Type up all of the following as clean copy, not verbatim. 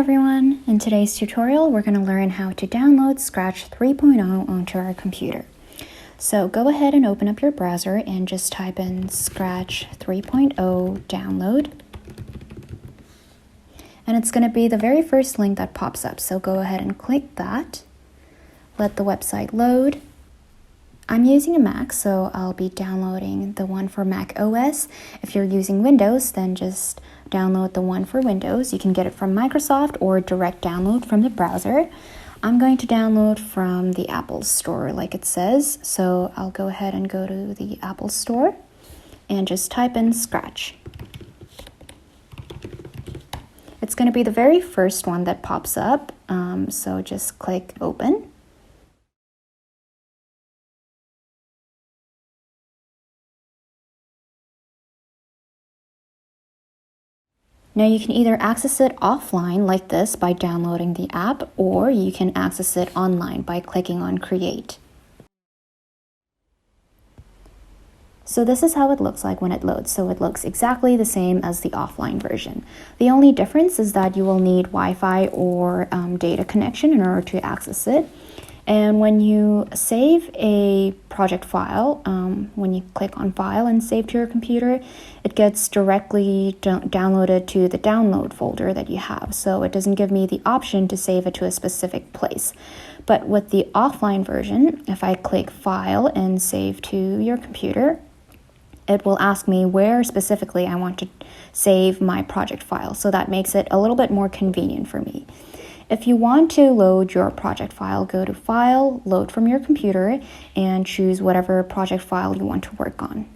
everyone! In today's tutorial, we're going to learn how to download Scratch 3.0 onto our computer. So go ahead and open up your browser and just type in Scratch 3.0 download. And it's going to be the very first link that pops up, so go ahead and click that. Let the website load. I'm using a Mac, so I'll be downloading the one for Mac OS. If you're using Windows, then just download the one for Windows. You can get it from Microsoft or direct download from the browser. I'm going to download from the Apple Store like it says, so I'll go ahead and go to the Apple Store and just type in Scratch. It's going to be the very first one that pops up, so just click Open. Now you can either access it offline like this by downloading the app, or you can access it online by clicking on Create. So this is how it looks like when it loads. So it looks exactly the same as the offline version. The only difference is that you will need Wi-Fi or data connection in order to access it. And when you save a project file, when you click on File and Save to your computer, it gets directly downloaded to the download folder that you have. So it doesn't give me the option to save it to a specific place. But with the offline version, if I click File and Save to your computer, it will ask me where specifically I want to save my project file. So that makes it a little bit more convenient for me. If you want to load your project file, go to File, Load from your computer, and choose whatever project file you want to work on.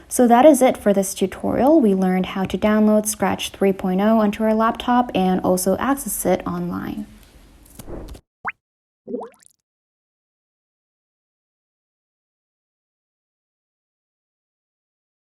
So that is it for this tutorial. We learned how to download Scratch 3.0 onto our laptop and also access it online.